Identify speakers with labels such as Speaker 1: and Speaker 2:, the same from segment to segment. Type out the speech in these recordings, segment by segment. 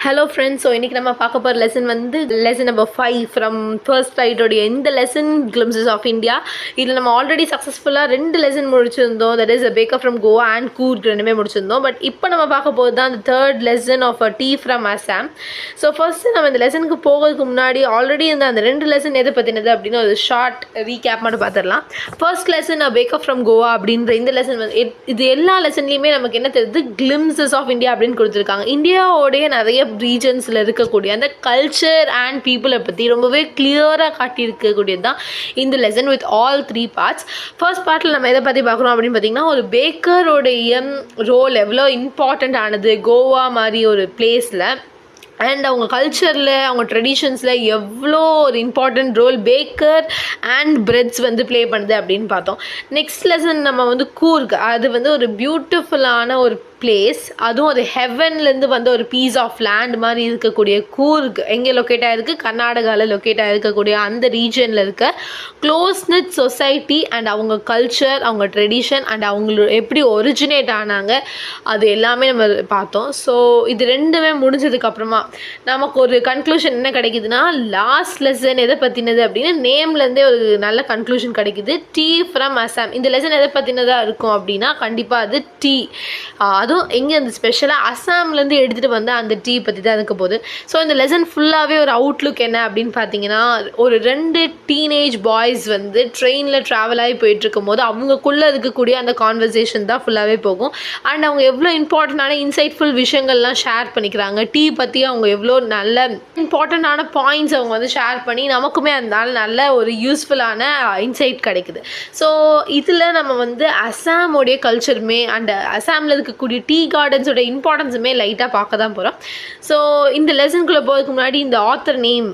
Speaker 1: Hello friends, so இன்னைக்கு நம்ம பார்க்க போகிற லெசன் வந்து லெசன் நம்பர் 5 ஃப்ரம் ஃபர்ஸ்ட் ஃப்ளைட்டோடைய இந்த லெசன் கிளிம்சஸ் ஆஃப் இந்தியா. இதில் நம்ம ஆல்ரெடி சக்ஸஸ்ஃபுல்லாக 2 லெசன் முடிச்சிருந்தோம். That is a baker from Goa and Coorg ரெண்டுமே முடிச்சிருந்தோம். பட் இப்போ நம்ம பார்க்க போகிறது தான் அந்த third lesson of a tea from Assam. So first நம்ம இந்த லெசனுக்கு போகிறதுக்கு முன்னாடி ஆல்ரெடி இருந்த அந்த 2 லெசன் எதை பற்றினது அப்படின்னு ஒரு ஷார்ட் ரீகேப் மட்டும் பார்த்துடலாம். First lesson a baker from Goa அப்படின்ற இந்த லெசன் வந்து இது எல்லா லெசன்லேயுமே நமக்கு என்ன தெரியுது, கிளிம்சஸ் ஆஃப் இந்தியா அப்படின்னு கொடுத்துருக்காங்க. இந்தியாவோடைய நிறைய ரீஜன்ஸில் இருக்கக்கூடிய அந்த கல்ச்சர் அண்ட் பீப்புளை பற்றி ரொம்பவே கிளியராக காட்டியிருக்கக்கூடியது தான் இந்த lesson with all 3 parts. First பார்ட்டில் நம்ம எதை பற்றி பார்க்குறோம் அப்படின்னு பார்த்தீங்கன்னா, ஒரு பேக்கரோடைய ரோல் எவ்வளோ இம்பார்ட்டண்ட் ஆனது கோவா மாதிரி ஒரு பிளேஸில் அண்ட் அவங்க கல்ச்சரில் அவங்க ட்ரெடிஷன்ஸில் எவ்வளோ ஒரு important role baker and breads வந்து ப்ளே பண்ணுது அப்படின்னு பார்த்தோம். நெக்ஸ்ட் லெசன் நம்ம வந்து கூர்க், அது வந்து ஒரு பியூட்டிஃபுல்லான ஒரு பிளேஸ், அதுவும் ஒரு ஹெவன்லேருந்து வந்து ஒரு பீஸ் ஆஃப் லேண்ட் மாதிரி இருக்கக்கூடிய கூர்க் எங்கே லொக்கேட் ஆகிருக்கு, கர்நாடகாவில் லொக்கேட் ஆகிருக்கக்கூடிய அந்த ரீஜனில் இருக்க க்ளோஸ்நெட் சொசைட்டி அண்ட் அவங்க கல்ச்சர், அவங்க ட்ரெடிஷன் அண்ட் அவங்களோட எப்படி ஒரிஜினேட் ஆனாங்க அது எல்லாமே நம்ம பார்த்தோம். ஸோ இது ரெண்டுமே முடிஞ்சதுக்கப்புறமா நமக்கு ஒரு கன்க்ளூஷன் என்ன கிடைக்குதுன்னா, லாஸ்ட் லெசன் எதை பற்றினது அப்படின்னு நேம்லேருந்தே ஒரு நல்ல கன்க்ளூஷன் கிடைக்குது, டீ ஃப்ரம் அசாம். இந்த லெசன் எதை பற்றினதாக இருக்கும் அப்படின்னா கண்டிப்பாக அது டீ. அதுவும் எங்கே அந்த ஸ்பெஷலாக அசாம்லேருந்து எடுத்துகிட்டு வந்து அந்த டீ பற்றி தான் இருக்க போகுது. ஸோ இந்த லெசன் ஃபுல்லாகவே ஒரு அவுட்லுக் என்ன அப்படின்னு பார்த்தீங்கன்னா, ஒரு 2 டீனேஜ் பாய்ஸ் வந்து ட்ரெயினில் ட்ராவல் ஆகி போயிட்டுருக்கும் போது அவங்களுக்குள்ளே இருக்கக்கூடிய அந்த கான்வர்சேஷன் தான் ஃபுல்லாகவே போகும். அண்ட் அவங்க எவ்வளோ இம்பார்ட்டண்டான இன்சைட்ஃபுல் விஷயங்கள்லாம் ஷேர் பண்ணிக்கிறாங்க, டீ பற்றி அவங்க எவ்வளோ நல்ல இம்பார்ட்டண்டான பாயிண்ட்ஸ் அவங்க வந்து ஷேர் பண்ணி நமக்குமே அதனால நல்ல ஒரு யூஸ்ஃபுல்லான இன்சைட் கிடைக்குது. ஸோ இதில் நம்ம வந்து அசாமோடைய கல்ச்சருமே அண்ட் அசாமில் இருக்கக்கூடிய டீ கார்டன்ஸோட இம்பார்ட்டன்ஸுமே லைட்டாக பார்க்க தான் போகிறோம். ஸோ இந்த லெசனுக்குள்ளே போகிறதுக்கு முன்னாடி இந்த ஆத்தர் நேம்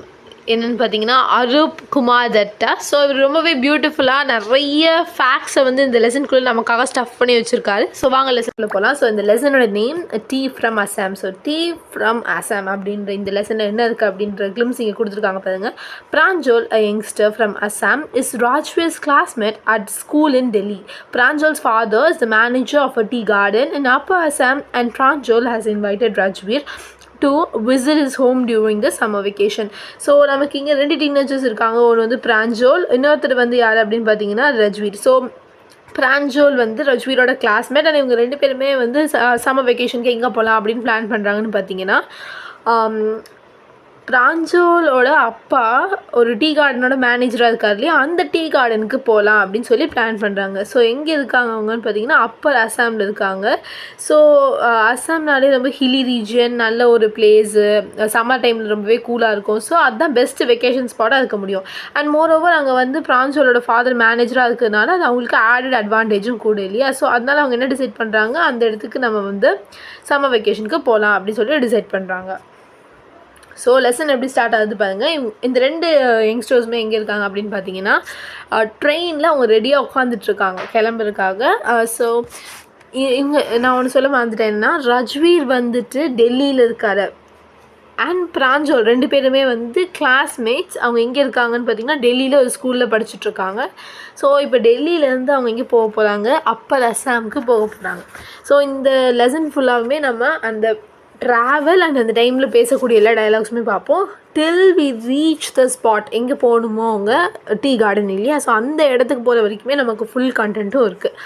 Speaker 1: என்னென்னு பார்த்தீங்கன்னா அரூப் குமார் தத்தா. ஸோ இவர் ரொம்பவே பியூட்டிஃபுல்லாக நிறைய ஃபேக்ட்ஸை வந்து இந்த லெசனுக்குள்ளே நமக்காக ஸ்டஃப் பண்ணி வச்சுருக்காரு. ஸோ வாங்க லெசனுக்குள்ளே போகலாம். ஸோ இந்த லெசனோட name tea from Assam. So tea from Assam அப்படின்ற இந்த லெசனில் என்ன இருக்குது அப்படின்ற கிளிம்ஸ் இங்கே கொடுத்துருக்காங்க பாருங்க. பிராஞ்சோல், a youngster from Assam, is Rajveer's classmate at school in Delhi. Pranjol's father is the manager of a tea garden in Upper Assam, and Pranjol has invited Rajveer to visit his home during the summer vacation. So நமக்கு இங்கே 2 teenagers இருக்காங்க. ஒன்று வந்து பிராஞ்சோல், இன்னொருத்தர் வந்து யார் அப்படின்னு பார்த்தீங்கன்னா ரஜ்வீர். ஸோ பிராஞ்சோல் வந்து ரஜ்வீரோட கிளாஸ்மேட் அண்ட் இவங்க 2 பேருமே வந்து சம்மர் வெக்கேஷனுக்கு எங்கே போகலாம் அப்படின்னு பிளான் பண்ணுறாங்கன்னு பார்த்தீங்கன்னா, பிராஞ்சோலோட அப்பா ஒரு டீ கார்டனோட மேனேஜராக இருக்கார் இல்லையா, அந்த டீ கார்டனுக்கு போகலாம் அப்படின்னு சொல்லி பிளான் பண்ணுறாங்க. ஸோ எங்கே இருக்காங்க அவங்கன்னு பார்த்தீங்கன்னா அப்பர் அசாமில் இருக்காங்க. ஸோ அசாம்னாலே ரொம்ப ஹில்லி ரீஜன், நல்ல ஒரு பிளேஸு, சம்மர் டைமில் ரொம்பவே கூலாக இருக்கும். ஸோ அதுதான் பெஸ்ட்டு வெக்கேஷன் ஸ்பாட்டாக இருக்க முடியும். அண்ட் மோரோவர் அங்கே வந்து பிராஞ்சோலோட ஃபாதர் மேனேஜராக இருக்கிறதுனால அது அவங்களுக்கு ஆடட் அட்வான்டேஜும் கூட இல்லையா. ஸோ அதனால் அவங்க என்ன டிசைட் பண்ணுறாங்க, அந்த இடத்துக்கு நம்ம வந்து சம்மர் வெக்கேஷனுக்கு போகலாம் அப்படின்னு சொல்லி டிசைட் பண்ணுறாங்க. ஸோ லெசன் எப்படி ஸ்டார்ட் ஆகுது பாருங்கள். இந்த 2 யங்ஸ்டர்ஸுமே எங்கே இருக்காங்க அப்படின்னு பார்த்தீங்கன்னா, ட்ரெயினில் அவங்க ரெடியாக உட்காந்துட்ருக்காங்க கிளம்புறதுக்காக. ஸோ இவங்க நான் ஒன்று சொல்ல மறந்துட்டேன்னா, ரஜ்வீர் வந்துட்டு டெல்லியில் இருக்கார் அண்ட் பிராஞ்சோல் 2 பேருமே வந்து கிளாஸ்மேட்ஸ். அவங்க எங்கே இருக்காங்கன்னு பார்த்தீங்கன்னா டெல்லியில் ஒரு ஸ்கூலில் படிச்சுட்ருக்காங்க. ஸோ இப்போ டெல்லியிலேருந்து அவங்க எங்கே போக போகிறாங்க, அப்பர் அசாமுக்கு போக போகிறாங்க. ஸோ இந்த லெசன் ஃபுல்லாகவே நம்ம அந்த ட்ராவல் அண்ட் அந்த டைமில் பேசக்கூடிய எல்லா டைலாக்ஸுமே பார்ப்போம். Till we reach the spot, எங்கே போகணுமோ அவங்க டீ கார்டன் இல்லையா. ஸோ அந்த இடத்துக்கு போகிற வரைக்குமே நமக்கு ஃபுல் கண்டென்ட்டும் இருக்குது.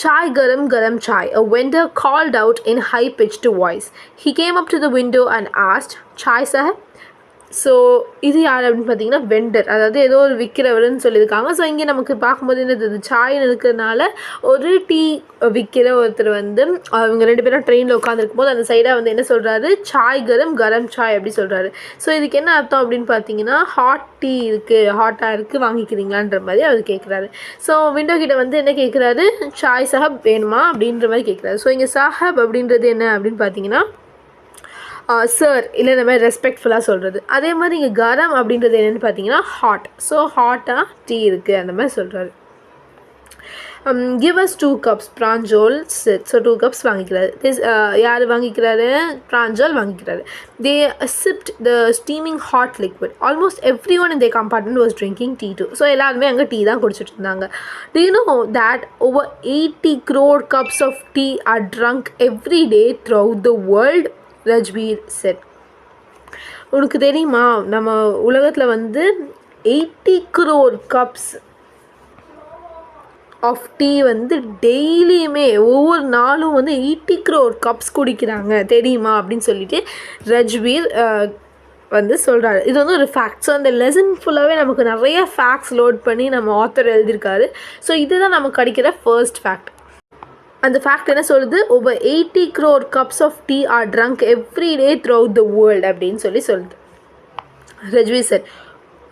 Speaker 1: Chai garam garam chai, a vendor called out in high-pitched voice. He came up to the window and asked, "Chai sahab?" So இது யார் அப்படின்னு பார்த்தீங்கன்னா வெண்டர், அதாவது ஏதோ ஒரு விற்கிறவர்னு சொல்லியிருக்காங்க. ஸோ இங்கே நமக்கு பார்க்கும்போது என்னது, சாய்னு இருக்கிறதுனால ஒரு டீ விற்கிற ஒருத்தர் வந்து அவங்க 2 பேரும் ட்ரெயினில் உட்காந்துருக்கும் போது அந்த சைடாக வந்து என்ன சொல்கிறாரு, சாய் கரம் கரம் சாய் அப்படி சொல்கிறாரு. ஸோ இதுக்கு என்ன அர்த்தம் அப்படின்னு பார்த்தீங்கன்னா, ஹாட் டீ இருக்குது, ஹாட்டாக இருக்குது, வாங்கிக்கிறீங்களான்ற மாதிரி அவர் கேட்குறாரு. ஸோ விண்டோ கிட்ட வந்து என்ன கேட்குறாரு, சாய் சாஹப் வேணுமா அப்படின்ற மாதிரி கேட்குறாரு. ஸோ இங்கே சாஹப் அப்படின்றது என்ன அப்படின்னு பார்த்தீங்கன்னா சார் இல்லை இந்த மாதிரி ரெஸ்பெக்ட்ஃபுல்லாக சொல்கிறது. அதே மாதிரி இங்கே கரம் அப்படின்றது என்னென்னு பார்த்தீங்கன்னா ஹாட். ஸோ ஹாட்டாக டீ இருக்குது அந்த மாதிரி சொல்கிறாரு. give us 2 cups, Pranjol said. So 2 cups வாங்கிக்கிறாரு. யார் வாங்கிக்கிறாரு, பிராஞ்சோல் வாங்கிக்கிறாரு. They sipped the steaming hot liquid. Almost everyone in their compartment was drinking tea too. So எல்லாருமே அங்கே டீ தான் குடிச்சிட்டு இருந்தாங்க. Do you know that over 80 crore cups of tea are drunk every day throughout the world? Rajveer said. உனக்கு தெரியுமா நம்ம உலகத்தில் வந்து 80 crore cups ஆஃப் டீ வந்து டெய்லியுமே ஒவ்வொரு நாளும் வந்து 80 crore cups குடிக்கிறாங்க தெரியுமா அப்படின்னு சொல்லிட்டு ரஜ்வீர் வந்து சொல்கிறாரு. இது வந்து ஒரு ஃபேக்ட். ஸோ அந்த லெசன் ஃபுல்லாகவே நமக்கு நிறைய ஃபேக்ட்ஸ் லோட் பண்ணி நம்ம ஆத்தர் எழுதியிருக்காரு. ஸோ இதுதான் நமக்கு கிடைக்கிற ஃபர்ஸ்ட் ஃபேக்ட். அந்த ஃபேக்ட் என்ன சொல்லுது, over 80 crore cups of tea are drunk every day throughout the world அப்படின்னு சொல்லுது. Rajveer said,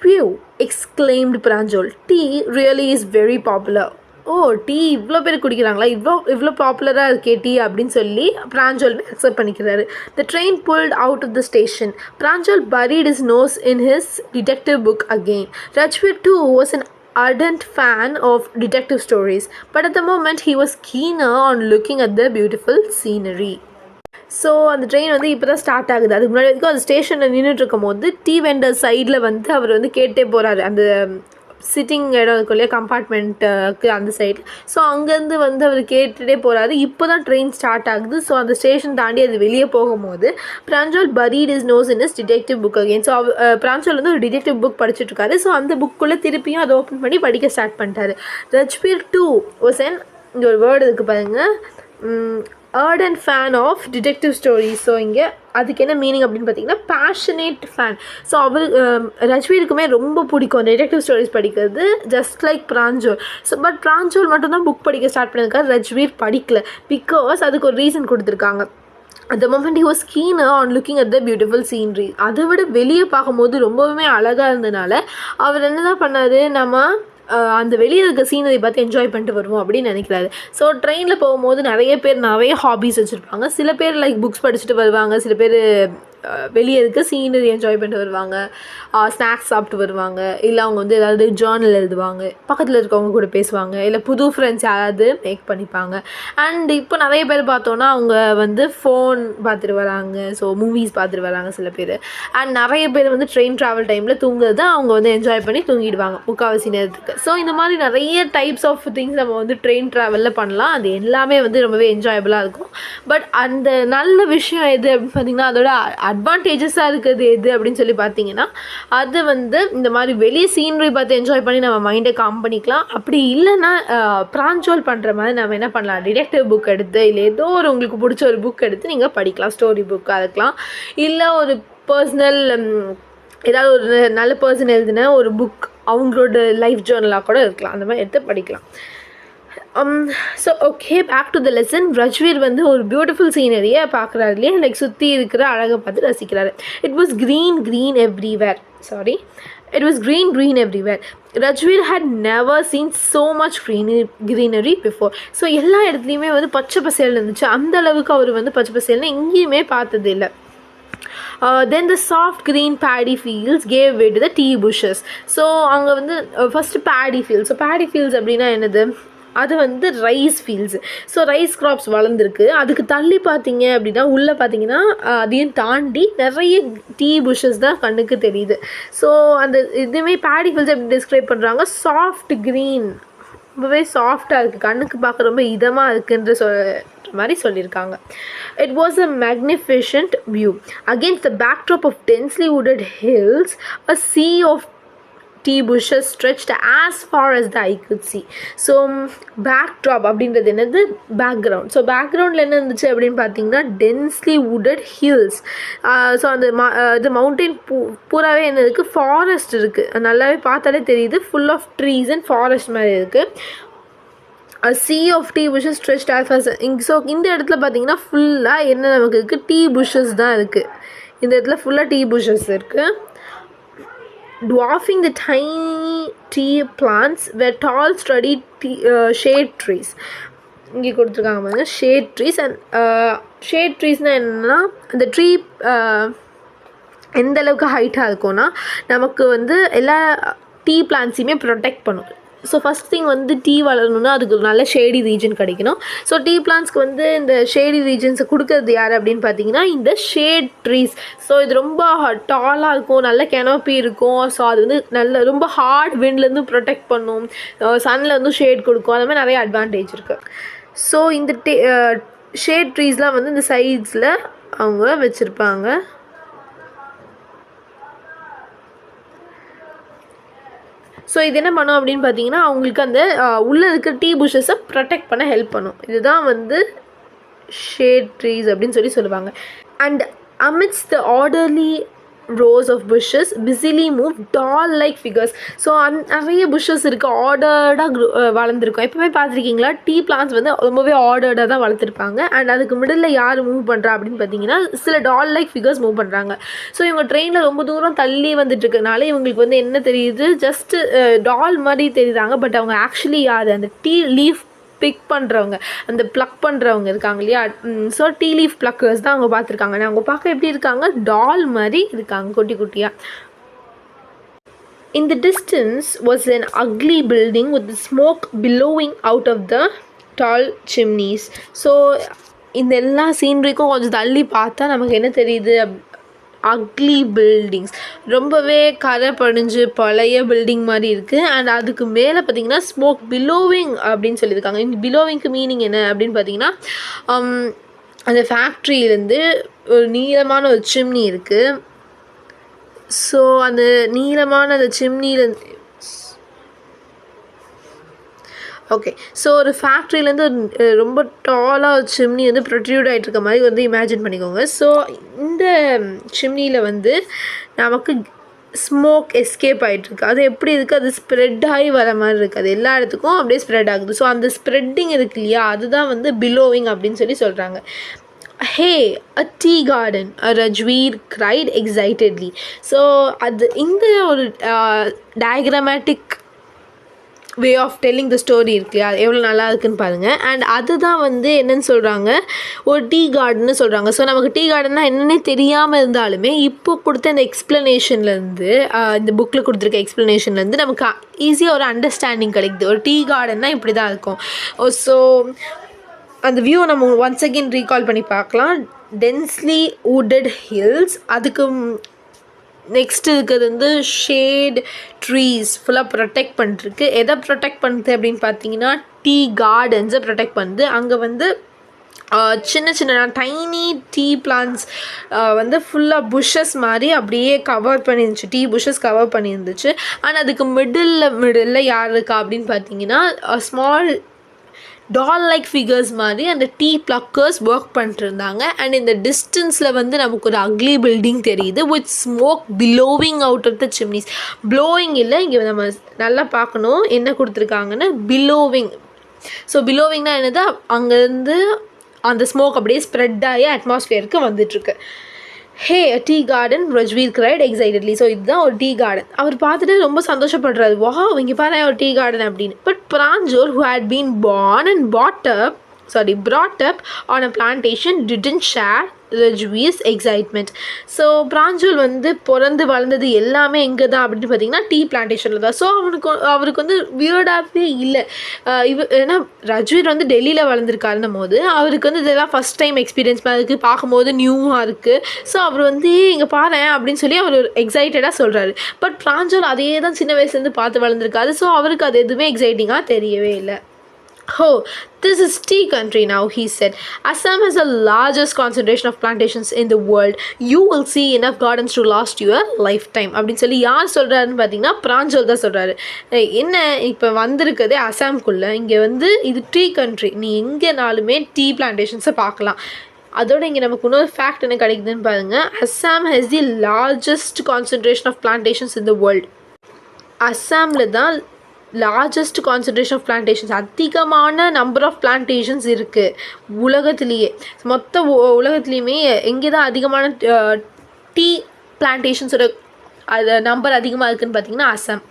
Speaker 1: "Phew," exclaimed Pranjal. "Tea really is very popular." ஓ, டீ இவ்வளோ பேர் குடிக்கிறாங்களா, இவ்வளோ பாப்புலராக இருக்கே டீ அப்படின்னு சொல்லி பிராஞ்சல் அக்செப்ட் பண்ணிக்கிறாரு. The train pulled out of the station. Pranjal buried his nose in his detective book again. Rajveer too was an ardent fan of detective stories, but at the moment he was keener on looking at the beautiful scenery. So அந்த train வந்து இப்போ தான் start ஆகுது. அதுக்கு முன்னாடி வரைக்கும் அந்த ஸ்டேஷனில் நின்றுட்டு இருக்கும் போது டீ வெண்டர் சைடில் வந்து அவர் வந்து கேட்டே போகிறாரு. அந்த சிட்டிங் இடம் இருக்கும் இல்லையா, கம்பார்ட்மெண்ட்டுக்கு அந்த சைடு. ஸோ அங்கேருந்து வந்து அவர் கேட்டுகிட்டே போகிறாரு. இப்போ தான் ட்ரெயின் ஸ்டார்ட் ஆகுது. ஸோ அந்த ஸ்டேஷன் தாண்டி அது வெளியே போகும்போது Pranjol buried his nose in his detective book again. So Pranjol வந்து ஒரு டிடெக்டிவ் புக் படிச்சுட்டு இருக்காரு. ஸோ அந்த புக்குள்ளே திருப்பியும் அதை ஓப்பன் பண்ணி படிக்க ஸ்டார்ட் பண்ணிட்டாரு. ரஜ்வீர் டூ வாஸ் அன், இங்கே ஒரு வேர்டு இருக்குது பாருங்கள், ardent fan of detective stories. So இங்கே அதுக்கு என்ன மீனிங் அப்படின்னு பார்த்தீங்கன்னா பேஷனேட் ஃபேன். ஸோ அவர் ரஜ்வீருக்குமே ரொம்ப பிடிக்கும் டிடெக்டிவ் ஸ்டோரிஸ் படிக்கிறது, ஜஸ்ட் லைக் பிராஞ்சோல். ஸோ பட் பிராஞ்சோல் மட்டும்தான் புக் படிக்க ஸ்டார்ட் பண்ணியிருக்காரு, ரஜ்வீர் படிக்கல. பிகாஸ் அதுக்கு ஒரு ரீசன் கொடுத்துருக்காங்க. at the moment he was keener on looking at the beautiful scenery. அதை விட வெளியே பார்க்கும்போது ரொம்பவுமே அழகாக இருந்ததுனால அவர் என்ன தான் பண்ணார், நம்ம அந்த வெளியே இருக்க சீனரி பார்த்து என்ஜாய் பண்ணிட்டு வருவோம் அப்படின்னு நினைக்கிறாரு. ஸோ ட்ரெயினில் போகும்போது நிறைய பேர் நிறைய ஹாபீஸ் வச்சுருப்பாங்க. சில பேர் லைக் புக்ஸ் படிச்சுட்டு வருவாங்க, சில பேர் வெளியே இருக்க சீனரி என்ஜாய் பண்ணிட்டு வருவாங்க, ஸ்நாக்ஸ் சாப்பிட்டு வருவாங்க, இல்லை அவங்க வந்து ஏதாவது ஜேர்னல் எழுதுவாங்க, பக்கத்தில் இருக்கவங்க கூட பேசுவாங்க, இல்லை புது ஃப்ரெண்ட்ஸ் யாராவது மேக் பண்ணிப்பாங்க. அண்ட் இப்போ நிறைய பேர் பார்த்தோன்னா அவங்க வந்து ஃபோன் பார்த்துட்டு வராங்க, ஸோ மூவிஸ் பார்த்துட்டு வராங்க சில பேர். அண்ட் நிறைய பேர் வந்து ட்ரெயின் ட்ராவல் டைமில் தூங்குறது அவங்க வந்து என்ஜாய் பண்ணி தூங்கிடுவாங்க முக்கால்வாசி நேரத்துக்கு. ஸோ இந்த மாதிரி நிறைய டைப்ஸ் ஆஃப் திங்ஸ் நம்ம வந்து ட்ரெயின் ட்ராவலில் பண்ணலாம். அது எல்லாமே வந்து ரொம்பவே என்ஜாயபுளாக இருக்கும். பட் அந்த நல்ல விஷயம் எது அப்படின்னு பார்த்தீங்கன்னா, அதோட அட்வான்டேஜஸாக இருக்குது எது அப்படின்னு சொல்லி பார்த்தீங்கன்னா, அது வந்து இந்த மாதிரி வெளியே சீனரி பார்த்து என்ஜாய் பண்ணி நம்ம மைண்டை காம் பண்ணிக்கலாம். அப்படி இல்லைன்னா பிராஞ்சோல் பண்ணுற மாதிரி நம்ம என்ன பண்ணலாம், டிடெக்டிவ் புக் எடுத்து இல்லை ஏதோ ஒரு உங்களுக்கு பிடிச்ச ஒரு புக் எடுத்து நீங்கள் படிக்கலாம். ஸ்டோரி புக்காக இருக்கலாம், இல்லை ஒரு பர்சனல் ஏதாவது ஒரு நல்ல பர்சன் எழுதின ஒரு புக், அவங்களோட லைஃப் ஜேர்னலாக கூட இருக்கலாம், அந்த மாதிரி எடுத்து படிக்கலாம். So okay, back to the lesson. Rajvir வந்து ஒரு பியூட்டிஃபுல் சீனரியை பார்க்குறாரு இல்லையா, லைக் சுற்றி இருக்கிற அழகை பார்த்து ரசிக்கிறாரு. It was green everywhere. Rajveer had never seen so much greenery before. So எல்லா இடத்துலையுமே வந்து பச்சை பசேல்னு இருந்துச்சு. அந்த அளவுக்கு அவர் வந்து பச்சை பசேல்னு எங்கேயுமே பார்த்தது இல்லை. Then the soft green paddy fields gave way to the tea bushes. So அங்கே வந்து first paddy fields. So paddy fields அப்படின்னா என்னது, அது வந்து rice fields. So rice crops வளர்ந்துருக்கு. அதுக்கு தள்ளி பார்த்தீங்க அப்படின்னா உள்ளே பார்த்தீங்கன்னா அதையும் தாண்டி நிறைய டீ புஷஸ் தான் கண்ணுக்கு தெரியுது. ஸோ அந்த இதுவுமே பேடி ஃபீல்ட்ஸ் எப்படி டிஸ்கிரைப் பண்ணுறாங்க, சாஃப்ட் க்ரீன், ரொம்பவே சாஃப்டாக இருக்குது, கண்ணுக்கு பார்க்க ரொம்ப இதமாக இருக்குன்ற மாதிரி சொல்லியிருக்காங்க. It was a magnificent view. Against the backdrop of densely wooded hills, a sea of tea bushes stretched as far as the eye could see. So backdrop அப்படின்றது என்னது, பேக்ரவுண்ட். ஸோ பேக்ரவுண்டில் என்ன இருந்துச்சு அப்படின்னு பார்த்தீங்கன்னா டென்ஸ்லி வுட்டட் ஹில்ஸ். ஸோ அந்த இது mountain பூராவே என்ன இருக்குது, ஃபாரஸ்ட் இருக்குது, நல்லாவே பார்த்தாலே தெரியுது, full of trees and forest மாதிரி இருக்குது. A sea of tea bushes stretched as far as. So இந்த இடத்துல பார்த்தீங்கன்னா ஃபுல்லாக என்ன நமக்கு இருக்குது, டீ புஷஸ் தான் இருக்குது. இந்த இடத்துல ஃபுல்லாக டீ புஷஸ் இருக்குது. Dwarfing the tiny tea plants were tall sturdy shade trees. இங்கே கொடுத்துருக்காங்க பாருங்க, ஷேட் ட்ரீஸ். அண்ட் ஷேட் ட்ரீஸ்னால் என்னென்னா, அந்த ட்ரீ எந்த அளவுக்கு ஹைட்டாக இருக்கும்னா நமக்கு வந்து எல்லா டீ பிளான்ட்ஸையுமே ப்ரொடெக்ட் பண்ணும். ஸோ ஃபஸ்ட் திங் வந்து டீ வளரணுன்னா அதுக்கு ஒரு நல்ல ஷேடி ரீஜன் கிடைக்கணும். ஸோ டீ பிளான்ட்ஸ்க்கு வந்து இந்த ஷேடி ரீஜன்ஸை கொடுக்கறது யார் அப்படின்னு பார்த்தீங்கன்னா இந்த ஷேட் ட்ரீஸ். ஸோ இது ரொம்ப டாலாக இருக்கும், நல்ல கெனோப்பி இருக்கும். ஸோ அது வந்து நல்ல ரொம்ப ஹார்ட் விண்ட்லேருந்து ப்ரொடெக்ட் பண்ணும், சன்னில் வந்து ஷேட் கொடுக்கும், அந்த மாதிரி நிறைய அட்வான்டேஜ் இருக்குது. ஸோ இந்த ஷேட் ட்ரீஸ்லாம் வந்து இந்த சைட்ஸில் அவங்க வச்சுருப்பாங்க. ஸோ இது என்ன பண்ணும் அப்படின்னு பார்த்தீங்கன்னா அவங்களுக்கு அந்த உள்ளே இருக்க டீ புஷஸை ப்ரொடெக்ட் பண்ண ஹெல்ப் பண்ணும். இதுதான் வந்து ஷேட் ட்ரீஸ் அப்படின்னு சொல்லுவாங்க. And amidst the orderly rows of bushes busily move doll like figures. So நிறைய புஷ்ஷஸ் இருக்குது, ஆர்டர்டாக வளர்ந்துருக்கும். எப்போவுமே பார்த்துருக்கீங்களா டீ பிளான்ஸ் வந்து ரொம்பவே ஆர்டர்டாக தான் வளர்த்துருப்பாங்க. அண்ட் அதுக்கு மிடில் யார் மூவ் பண்ணுறா அப்படின்னு பார்த்தீங்கன்னா சில டால் லைக் ஃபிகர்ஸ் மூவ் பண்ணுறாங்க. ஸோ இவங்க ட்ரெயினில் ரொம்ப தூரம் தள்ளி வந்துட்டுருக்கனால இவங்களுக்கு வந்து என்ன தெரியுது, ஜஸ்ட்டு டால் மாதிரி தெரியுறாங்க. பட் அவங்க ஆக்சுவலி யார், அந்த டீ லீஃப் பிக் பண்ணுறவங்க, அந்த ப்ளக் பண்ணுறவங்க இருக்காங்க இல்லையா. ஸோ டீ லீஃப் ப்ளக்கர்ஸ் தான் அவங்க பார்த்துருக்காங்க. அவங்க பார்க்க எப்படி இருக்காங்க, டால் மாதிரி இருக்காங்க, குட்டி குட்டியாக. In the distance was an ugly building with the smoke billowing out of the tall chimneys. So இந்த எல்லா சீனரிக்கும் கொஞ்சம் தள்ளி பார்த்தா நமக்கு என்ன தெரியுது, அக்லி பில்டிங்ஸ், ரொம்பவே கரை படிஞ்சு பழைய பில்டிங் மாதிரி இருக்குது. அண்ட் அதுக்கு மேலே பார்த்திங்கன்னா ஸ்மோக் பிலோவிங் அப்படின்னு சொல்லியிருக்காங்க. இந்த பிலோவிங்க்கு மீனிங் என்ன அப்படின்னு பார்த்தீங்கன்னா அந்த ஃபேக்ட்ரியிலேருந்து ஒரு நீளமான ஒரு சிம்னி இருக்குது. ஸோ அந்த நீளமான அந்த சிம்னிலேருந்து ஓகே, ஸோ ஒரு ஃபேக்ட்ரியிலேருந்து ரொம்ப டாலாக ஒரு சிம்னி வந்து ப்ரொட்ரூட் ஆகிட்டு இருக்க மாதிரி வந்து இமேஜின் பண்ணிக்கோங்க. ஸோ இந்த சிம்னியில் வந்து நமக்கு ஸ்மோக் எஸ்கேப் ஆகிட்டுருக்கு. அது எப்படி இருக்குது, அது ஸ்ப்ரெட் ஆகி வர மாதிரி இருக்குது, அது எல்லா இடத்துக்கும் அப்படியே ஸ்ப்ரெட் ஆகுது. ஸோ அந்த ஸ்ப்ரெட்டிங் இருக்கு இல்லையா, அதுதான் வந்து பிலோவிங் அப்படின்னு சொல்கிறாங்க. Hey, a tea garden, Rajveer cried excitedly. So அது இந்த ஒரு diagrammatic way of telling the story இருக்கு இல்லையா, அது எவ்வளோ நல்லா இருக்குன்னு பாருங்கள். அண்ட் அதுதான் வந்து என்னென்னு சொல்கிறாங்க, ஒரு டீ கார்டன்னு சொல்கிறாங்க. ஸோ நமக்கு டீ கார்டன்னா என்னென்னே தெரியாமல் இருந்தாலுமே இப்போ கொடுத்த இந்த எக்ஸ்ப்ளனேஷன்லேருந்து, இந்த புக்கில் கொடுத்துருக்க எக்ஸ்ப்ளனேஷன்லேருந்து நமக்கு ஈஸியாக ஒரு அண்டர்ஸ்டாண்டிங் கிடைக்குது. ஒரு டீ கார்டன்னா இப்படி தான் இருக்கும். ஸோ அந்த வியூவை நம்ம ஒன்ஸ் அகெயின் ரீகால் பண்ணி பார்க்கலாம். டென்ஸ்லி wooded ஹில்ஸ், அதுக்கு நெக்ஸ்ட் இருக்கிறது வந்து ஷேட் ட்ரீஸ் ஃபுல்லாக ப்ரொடெக்ட் பண்ணிருக்கு. எதை ப்ரொடெக்ட் பண்ணுது அப்படின்னு பார்த்தீங்கன்னா டீ கார்டன்ஸை ப்ரொடெக்ட் பண்ணுது. அங்கே வந்து சின்ன சின்ன டைனி டீ பிளான்ஸ் வந்து ஃபுல்லாக புஷ்ஷஸ் மாதிரி அப்படியே கவர் பண்ணியிருந்துச்சு, டீ புஷ்ஷஸ் கவர் பண்ணியிருந்துச்சு. ஆனால் அதுக்கு மிடில் யார் இருக்கா அப்படின்னு பார்த்தீங்கன்னா ஸ்மால் டால் லைக் ஃபிகர்ஸ் மாதிரி அந்த டீ ப்ளக்கர்ஸ் ஒர்க் பண்ணிட்டு இருந்தாங்க. அண்ட் இந்த டிஸ்டன்ஸில் வந்து நமக்கு ஒரு அக்லி பில்டிங் தெரியுது with smoke billowing out of the chimneys. Blowing இல்லை, இங்கே நம்ம நல்லா பார்க்கணும் என்ன கொடுத்துருக்காங்கன்னு, பிலோவிங். ஸோ பிலோவிங்னா என்னது, அங்கேருந்து அந்த ஸ்மோக் அப்படியே ஸ்ப்ரெட் ஆகி அட்மாஸ்ஃபியருக்கு வந்துட்டுருக்கு. Hey a tea garden, Rajvir cried excitedly. So இதுதான் ஒரு டீ கார்டன். அவர் பார்த்துட்டு ரொம்ப சந்தோஷப்படுறாரு, வா இங்கே பாரு ஒரு டீ கார்டன் அப்படின்னு. But Pranjol who had been born and brought up on a plantation didn't share Rajvir's excitement. So Pranjol வந்து பிறந்து வளர்ந்தது எல்லாமே எங்கே தான் அப்படின்னு பார்த்தீங்கன்னா டீ பிளான்டேஷனில் தான். ஸோ அவருக்கு வந்து வியர்டாகவே இல்லை. ஏன்னா ரஜ்வீர் வந்து டெல்லியில் வளர்ந்துருக்காருன்னும் போது அவருக்கு வந்து இதெல்லாம் ஃபஸ்ட் டைம் எக்ஸ்பீரியன்ஸ் மாதிரி இருக்குது, பார்க்கும்போது நியூவாக இருக்குது. ஸோ அவர் வந்து இங்கே பாரு அப்படின்னு சொல்லி அவர் எக்ஸைட்டடாக சொல்கிறாரு. பட் பிராஞ்சோல் அதே தான் சின்ன வயசுலேருந்து பார்த்து வளர்ந்துருக்காரு. ஸோ அவருக்கு அது எதுவுமே எக்ஸைட்டிங்காக தெரியவே இல்லை. Oh, this is tea country now, he said. Assam has the largest concentration of plantations in the world. You will see enough gardens to last you a lifetime. அப்படின்னு சொல்லி யார் சொல்கிறாருன்னு பார்த்தீங்கன்னா பிராஞ்சோல் தான் சொல்கிறாரு. என்ன இப்போ வந்திருக்குது அசாம்குள்ளே, இங்கே வந்து இது டீ கண்ட்ரி, நீ எங்கேனாலுமே டீ பிளான்டேஷன்ஸை பார்க்கலாம். அதோட இங்கே நமக்கு இன்னொரு ஃபேக்ட் என்ன கிடைக்குதுன்னு பாருங்கள். Assam has the largest concentration of plantations in the world. அஸ்ஸாமில் தான் லார்ஜஸ்ட் கான்சன்ட்ரேஷன் ஆஃப் பிளான்டேஷன்ஸ், அதிகமான நம்பர் ஆஃப் பிளான்டேஷன்ஸ் இருக்குது உலகத்துலேயே. மொத்த உலகத்துலேயுமே எங்கே தான் அதிகமான டீ பிளான்டேஷன்ஸோட அது நம்பர் அதிகமாக இருக்குதுன்னு பார்த்தீங்கன்னா Assam.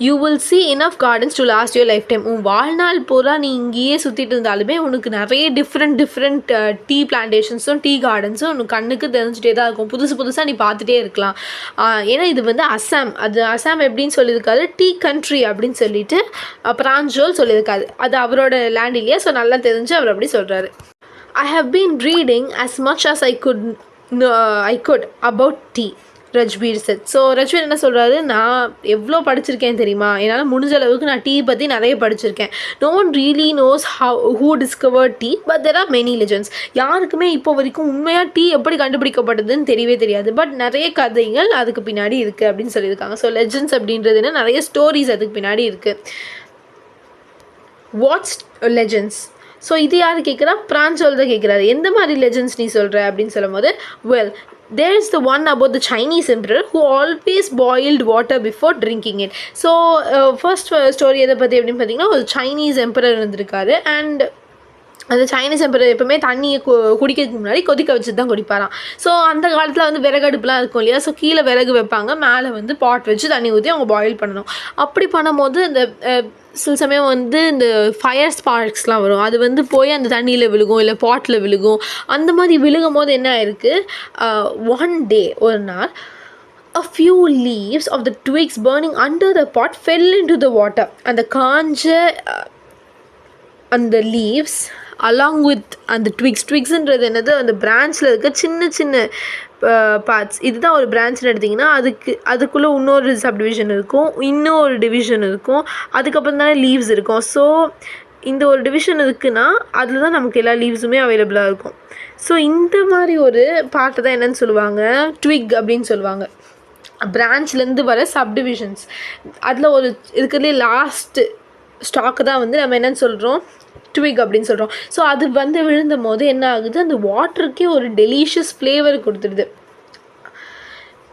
Speaker 1: You will see enough gardens to last your lifetime. உன் வாழ்நாள் பூரா நீ இங்கேயே சுற்றிட்டு இருந்தாலுமே உனக்கு நிறைய டிஃப்ரெண்ட் டீ பிளான்டேஷன்ஸும் டீ கார்டன்ஸும் உனக்கு கண்ணுக்கு தெரிஞ்சுட்டே தான் இருக்கும். புதுசாக நீ பார்த்துட்டே இருக்கலாம். ஏன்னா இது வந்து அஸ்ஸாம், அது அஸ்ஸாம் எப்படின்னு சொல்லியிருக்காரு, டீ கண்ட்ரி அப்படின்னு சொல்லிட்டு பிராஞ்சோல் சொல்லியிருக்காரு. அது அவரோட லேண்ட் இல்லையா, ஸோ நல்லா தெரிஞ்சு அவர் அப்படி சொல்கிறாரு. I have been reading as much as I could about tea. Rajvir said. So Rajvir என்ன சொல்கிறாரு, நான் எவ்வளோ படிச்சிருக்கேன் தெரியுமா, என்னால் முடிஞ்ச அளவுக்கு நான் டீ பற்றி நிறைய படிச்சிருக்கேன். No one really knows who discover tea, but there are many legends. யாருக்குமே இப்போ வரைக்கும் உண்மையாக டீ எப்படி கண்டுபிடிக்கப்பட்டதுன்னு தெரியவே தெரியாது, பட் நிறைய கதைகள் அதுக்கு பின்னாடி இருக்குது அப்படின்னு சொல்லியிருக்காங்க. ஸோ லெஜெண்ட்ஸ் அப்படின்றது என்ன, நிறைய ஸ்டோரிஸ் அதுக்கு பின்னாடி இருக்குது. Watts legends? ஸோ இது யார் கேட்குறா, பிராஞ்சோல் தான் கேட்குறாரு. எந்த மாதிரி லெஜெண்ட்ஸ் நீ சொல்கிற அப்படின்னு சொல்லும் போது, well there is the one about the Chinese emperor who always boiled water before drinking it. So first story எதை பற்றி அப்படின்னு பார்த்தீங்கன்னா, ஒரு சைனீஸ் எம்பரர் இருந்திருக்காரு. அண்ட் அந்த சைனீஸ் எம்பரர் எப்பவுமே தண்ணியை குடிக்கிறதுக்கு முன்னாடி கொதிக்க வச்சுட்டு தான் குடிப்பாராம். ஸோ அந்த காலத்தில் வந்து விறகடுப்புலாம் இருக்கும் இல்லையா, ஸோ கீழே விறகு வைப்பாங்க, மேலே வந்து பாட் வச்சு தண்ணி ஊற்றி அவங்க பாயில் பண்ணணும். அப்படி பண்ணும்போது இந்த சில சமயம் வந்து இந்த ஃபயர் ஸ்பார்க்ஸ்லாம் வரும், அது வந்து போய் அந்த தண்ணியில் விழுகும், இல்லை பாட்டில் விழுகும். அந்த மாதிரி விழுகும் போது என்ன ஆயிருக்கு, ஒன் டே ஒரு நாள் a few leaves of the twigs burning under the pot fell into the water. அந்த காஞ்ச அந்த லீவ்ஸ் அலாங் வித் அந்த ட்விக்ஸ்ன்றது என்னது, அந்த பிரான்ச்சில் இருக்க சின்ன சின்ன பார்ட்ஸ். இதுதான் ஒரு பிரான்ச்னு எடுத்திங்கன்னா அதுக்குள்ளே இன்னொரு சப்டிவிஷன் இருக்கும், இன்னொரு டிவிஷன் இருக்கும், அதுக்கப்புறம் தானே லீவ்ஸ் இருக்கும். ஸோ இந்த ஒரு டிவிஷன் இருக்குன்னா அதில் தான் நமக்கு எல்லா லீவ்ஸுமே அவைலபிளாக இருக்கும். ஸோ இந்த மாதிரி ஒரு பார்ட்டை தான் என்னென்னு சொல்லுவாங்க, ட்விக் அப்படின்னு சொல்லுவாங்க. பிரான்ச்லேருந்து வர சப்டிவிஷன்ஸ், அதில் ஒரு இருக்கிறதுலே லாஸ்ட்டு ஸ்டாக்கு தான் வந்து நம்ம என்னென்னு சொல்கிறோம், ட்விக் அப்படின்னு சொல்கிறோம். ஸோ அது வந்து விழுந்தும் போது என்ன ஆகுது, அந்த வாட்டருக்கே ஒரு டெலிஷியஸ் ஃப்ளேவர் கொடுத்துருது.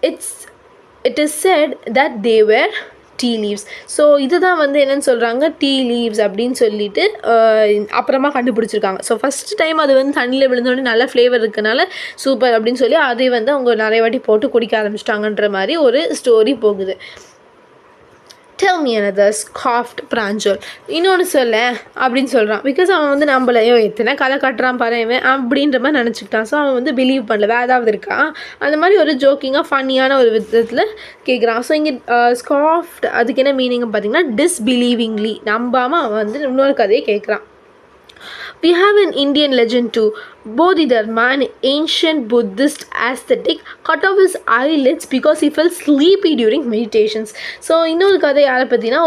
Speaker 1: It is said that they were tea leaves. So இதுதான் வந்து என்னென்னு சொல்கிறாங்க, டீ லீவ்ஸ் அப்படின்னு சொல்லிட்டு அப்புறமா கண்டுபிடிச்சிருக்காங்க. ஸோ ஃபஸ்ட் டைம் அது வந்து தண்ணியில் விழுந்தோடனே நல்ல ஃப்ளேவர் இருக்கனால சூப்பர் அப்படின்னு சொல்லி அதை வந்து அவங்க நிறைய வாட்டி போட்டு குடிக்க ஆரம்பிச்சிட்டாங்கன்ற மாதிரி ஒரு ஸ்டோரி போகுது. tell me another, scoffed பிராஞ்சோல். இன்னொன்று சொல்ல அப்படின்னு சொல்கிறான். பிகாஸ் அவன் வந்து நம்மளையோ எத்தனை கதை கட்டுறான் பாரு இவன் அப்படின்ற மாதிரி நினச்சிக்கிட்டான். ஸோ அவன் வந்து பிலீவ் பண்ணல, வேறு ஏதாவது இருக்கா அந்த மாதிரி ஒரு ஜோக்கிங்காக ஃபன்னியான ஒரு விதத்தில் கேட்குறான். ஸோ இங்கே ஸ்காஃப்ட் அதுக்கு என்ன மீனிங் பார்த்தீங்கன்னா டிஸ்பிலீவிங்லி, நம்பாமல் அவன் வந்து இன்னொரு கதையை கேட்குறான். We have an Indian legend too. Bodhidharma, an ancient Buddhist ascetic, cut off his eyelids because he felt sleepy during meditations. So இன்னொரு கதை யாரை பற்றினா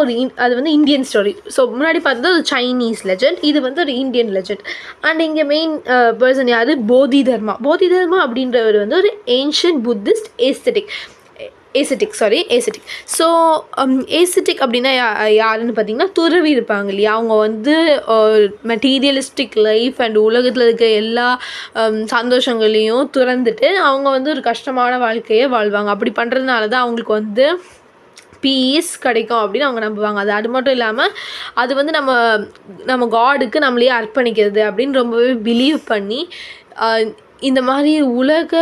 Speaker 1: அது வந்து இந்தியன் ஸ்டோரி. ஸோ முன்னாடி பார்த்தது ஒரு சைனீஸ் லெஜெண்ட், இது வந்து ஒரு இந்தியன் லெஜெண்ட். அண்ட் இங்கே மெயின் பர்சன் யார், போதிதர்மா. போதிதர்மா அப்படின்றவர் வந்து ஒரு ஏன்ஷியன்ட் புத்திஸ்ட் ஏசெட்டிக். ஸோ ஏசெட்டிக் அப்படின்னா யாருன்னு பார்த்தீங்கன்னா துறவி இருப்பாங்க இல்லையா, அவங்க வந்து மெட்டீரியலிஸ்டிக் லைஃப் அண்ட் உலகத்தில் இருக்க எல்லா சந்தோஷங்களையும் துறந்துட்டு அவங்க வந்து ஒரு கஷ்டமான வாழ்க்கையை வாழ்வாங்க. அப்படி பண்ணுறதுனால தான் அவங்களுக்கு வந்து பீஸ் கிடைக்கும் அப்படின்னு அவங்க நம்புவாங்க. அது மட்டும் இல்லாமல் அது வந்து நம்ம காடுக்கு நம்மளையே அர்ப்பணிக்கிறது அப்படின்னு ரொம்பவே பிலீவ் பண்ணி இந்த மாதிரி உலக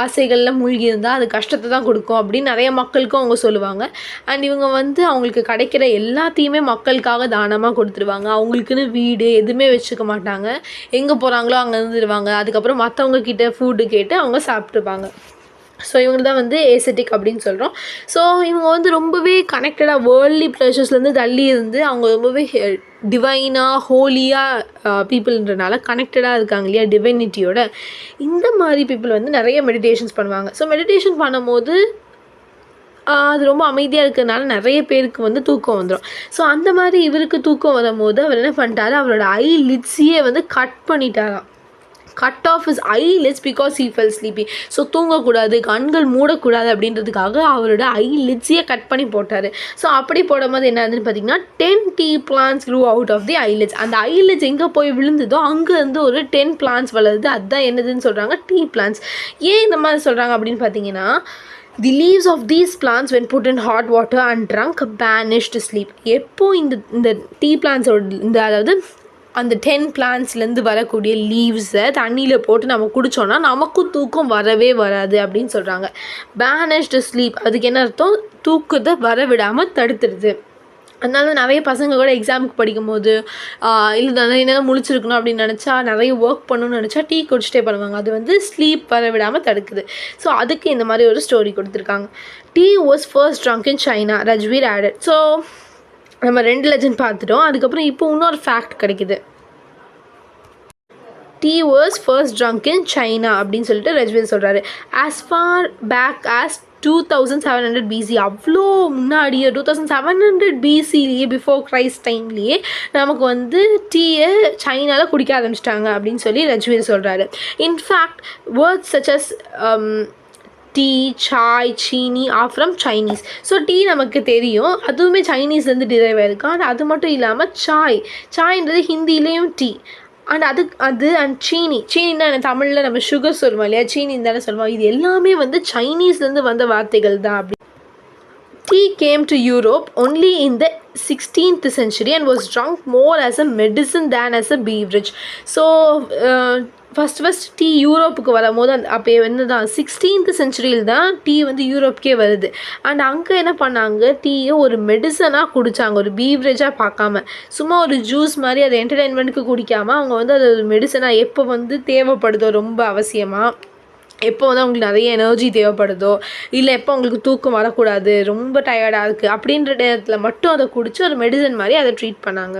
Speaker 1: ஆசைகளில் மூழ்கி இருந்தால் அது கஷ்டத்தை தான் கொடுக்கும் அப்படின்னு நிறைய மக்களுக்கும் அவங்க சொல்லுவாங்க. அண்ட் இவங்க வந்து அவங்களுக்கு கிடைக்கிற எல்லாத்தையுமே மக்களுக்காக தானமாக கொடுத்துருவாங்க. அவங்களுக்குன்னு வீடு எதுவுமே வச்சுக்க மாட்டாங்க, எங்கே போகிறாங்களோ அங்கே இருந்துருவாங்க. அதுக்கப்புறம் மற்றவங்க கிட்ட ஃபுட்டு கேட்டு அவங்க சாப்பிட்டுப்பாங்க. ஸோ இவங்க தான் வந்து ஏசெட்டிக் அப்படின்னு சொல்கிறோம். ஸோ இவங்க வந்து ரொம்பவே கனெக்டடாக வேர்ல்ட்லி ப்ளஷர்ஸ்லேருந்து தள்ளி இருந்து அவங்க ரொம்பவே டிவைனாக ஹோலியாக பீப்புள்ன்றனால கனெக்டடாக இருக்காங்க இல்லையா டிவைனிட்டியோட. இந்த மாதிரி பீப்புள் வந்து நிறைய மெடிடேஷன்ஸ் பண்ணுவாங்க. ஸோ மெடிடேஷன் பண்ணும்போது அது ரொம்ப அமைதியாக இருக்கிறதுனால நிறைய பேருக்கு வந்து தூக்கம் வந்துடும். ஸோ அந்த மாதிரி இவருக்கு தூக்கம் வரும்போது அவர் என்ன பண்ணிட்டாரு, அவரோட ஐ லிட்ஸையே வந்து கட் பண்ணிட்டாராம். Cut off his eyelids because he felt sleepy. So தூங்கக்கூடாது, கண்கள் மூடக்கூடாது அப்படின்றதுக்காக அவரோட ஐலிட்ஸையே கட் பண்ணி போட்டார். ஸோ அப்படி போடும்போது என்ன ஆகுதுன்னு பார்த்தீங்கன்னா 10 tea plants grew out of the eyelids. அந்த ஐலிட்ஸ் எங்கே போய் விழுந்ததோ அங்கேருந்து ஒரு 10 plants வளருது. அதுதான் என்னதுன்னு சொல்கிறாங்க, டீ பிளான்ஸ். ஏன் இந்த மாதிரி சொல்கிறாங்க அப்படின்னு பார்த்தீங்கன்னா, the leaves of these plants when put in hot water and drunk banished sleep. எப்போ இந்த டீ பிளான்ஸோட அதாவது அந்த 10 பிளான்ஸ்லேருந்து வரக்கூடிய லீவ்ஸை தண்ணியில் போட்டு நம்ம குடித்தோன்னா நமக்கும் தூக்கம் வரவே வராது அப்படின்னு சொல்கிறாங்க. பேனிஷ்டு ஸ்லீப் அதுக்கு என்ன அர்த்தம், தூக்கத்தை வர விடாமல் தடுத்துடுது. அதனால நிறைய பசங்க கூட எக்ஸாமுக்கு படிக்கும்போது இல்லை நிறைய நேரம் முழிச்சிருக்கணும் அப்படின்னு நினச்சா, நிறைய ஒர்க் பண்ணணும்னு நினச்சா டீ குடிச்சிட்டே பண்ணுவாங்க. அது வந்து ஸ்லீப் வர விடாமல் தடுக்குது. ஸோ அதுக்கு இந்த மாதிரி ஒரு ஸ்டோரி கொடுத்துருக்காங்க. Tea was first drunk in China, Rajvir added. So நம்ம 2 லெஜண்ட் பார்த்துட்டோம். அதுக்கப்புறம் இப்போ இன்னொரு ஃபேக்ட் கிடைக்குது. Tea was first drunk in China அப்படின்னு சொல்லிட்டு ரஜ்வீர் சொல்கிறாரு. As far back as 2700 BC. அவ்வளோ முன்னாடியே 2700 BCலேயே பிஃபோர் கிரைஸ்ட் டைம்லேயே நமக்கு வந்து டீயை சைனாவில் குடிக்க ஆரம்பிச்சிட்டாங்க அப்படின்னு சொல்லி ரஜ்வீர் சொல்கிறாரு. In fact words such as tea, chai, chini are from Chinese. So tea நமக்கு தெரியும், அதுவுமே சைனீஸ்லேருந்து டிரைவ் ஆகிருக்கு. அண்ட் அது மட்டும் இல்லாமல் சாய்ன்றது ஹிந்திலேயும் டீ. அண்ட் அண்ட் சீனின்னா தமிழில் நம்ம சுகர் சொல்லுவோம் இல்லையா, சீனின்னு தானே சொல்லுவோம். இது எல்லாமே வந்து சைனீஸ்லேருந்து வந்த வார்த்தைகள் தான். அப்படி tea came to Europe only in the 16th century and was drunk more as a medicine than as a beverage. So first tea யூரோப்புக்கு வரும்போது அப்போ வந்து தான் 16th சென்ச்சுரியில் தான் டீ வந்து யூரோப்புக்கே வருது. அண்ட் அங்கே என்ன பண்ணாங்க, டீயை ஒரு மெடிசனாக குடித்தாங்க, ஒரு பீவரேஜாக பார்க்காம, சும்மா ஒரு ஜூஸ் மாதிரி அதை என்டர்டெயின்மெண்ட்டுக்கு குடிக்காமல் அவங்க வந்து அது ஒரு மெடிசனாக எப்போ வந்து தேவைப்படுதோ ரொம்ப அவசியமாக, எப்போ வந்து அவங்களுக்கு நிறைய எனர்ஜி தேவைப்படுதோ, இல்லை எப்போ அவங்களுக்கு தூக்கம் வரக்கூடாது, ரொம்ப டயர்டாக இருக்குது அப்படின்ற நேரத்தில் மட்டும் அதை குடித்து ஒரு மெடிசன் மாதிரி அதை ட்ரீட் பண்ணாங்க.